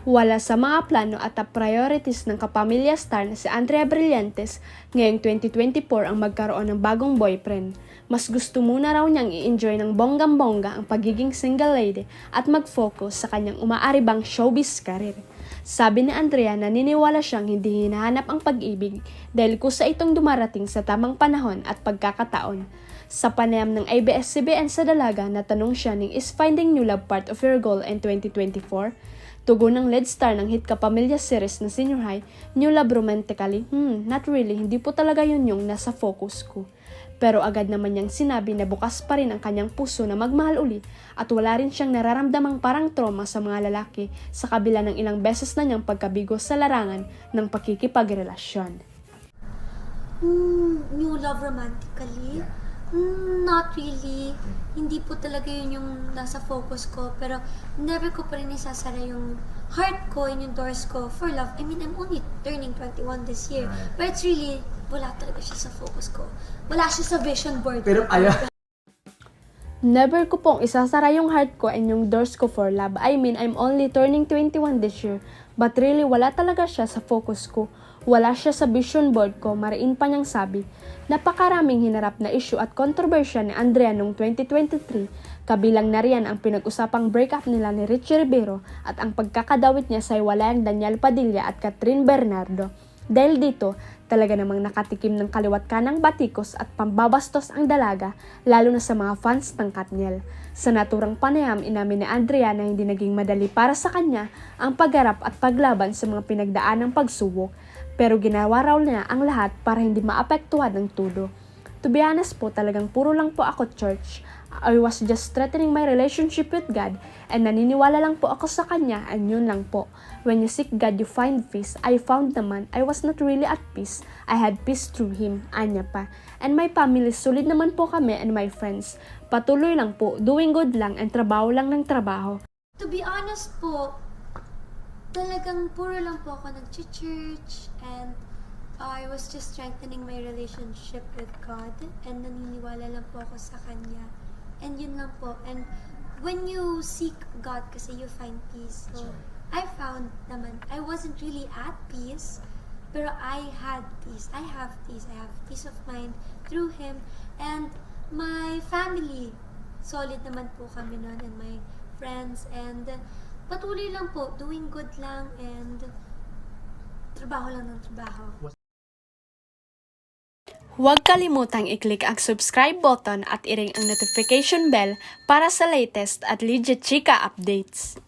Wala sa mga plano at top priorities ng kapamilya star na si Andrea Brillantes ngayong 2024 ang magkaroon ng bagong boyfriend. Mas gusto muna raw niyang i-enjoy ng bonggang-bongga ang pagiging single lady at mag-focus sa kanyang umaaribang showbiz career. Sabi ni Andrea na naniniwala siyang hindi hinahanap ang pag-ibig dahil kusa itong dumarating sa tamang panahon at pagkakataon. Sa panayam ng ABS-CBN sa Dalaga, natanong siya ng Is finding new love part of your goal in 2024? Tugon ng lead star ng hit kapamilya series na Senior High, new love romantically? Not really, hindi po talaga yun yung nasa focus ko. Pero agad naman niyang sinabi na bukas pa rin ang kanyang puso na magmahal uli at wala rin siyang nararamdamang parang trauma sa mga lalaki sa kabila ng ilang beses na niyang pagkabigo sa larangan ng pakikipagrelasyon. New love romantically? Not really. Hindi po talaga yun yung nasa focus ko. Pero never ko pa rin isasara yung heart ko and yung doors ko for love. I mean, I'm only turning 21 this year. But it's really, wala talaga siya sa focus ko. Wala siya sa vision board. Pero ayaw. Never ko pong isasara yung heart ko and yung doors ko for love. I mean, I'm only turning 21 this year. But really, wala talaga siya sa focus ko. Wala siya sa vision board ko, mariin pa niyang sabi. Napakaraming hinarap na issue at kontrobersya ni Andrea noong 2023, kabilang na riyan ang pinag-usapang breakup nila ni Richie Rivero at ang pagkakadawit niya sa hiwalayan Daniel Padilla at Catherine Bernardo. Dahil dito, talaga namang nakatikim ng kaliwat kanang batikos at pambabastos ang Dalaga, lalo na sa mga fans ng Katniel. Sa naturang panayam, inamin ni Andrea na hindi naging madali para sa kanya ang pagharap at paglaban sa mga pinagdaanang pagsubok, pero ginawa raw niya ang lahat para hindi maapektuhan ng todo. To be honest po, talagang puro lang po ako church. I was just strengthening my relationship with God and naniniwala lang po ako sa Kanya and yun lang po. When you seek God, you find peace. I found naman, I was not really at peace. I had peace through Him, anya pa. And my family, solid naman po kami and my friends. Patuloy lang po, doing good lang and trabaho lang ng trabaho. To be honest po, talagang puro lang po ako nag-church and I was just strengthening my relationship with God and naniniwala lang po ako sa Kanya. And yun lang po. And when you seek God kasi you find peace. So, I found naman, I wasn't really at peace, pero I had peace. I have peace. I have peace of mind through Him. And my family, solid naman po kami noon and my friends. And patuloy lang po, doing good lang and trabaho lang ng trabaho. Huwag kalimutang i-click ang subscribe button at i-ring ang notification bell para sa latest at legit chika updates.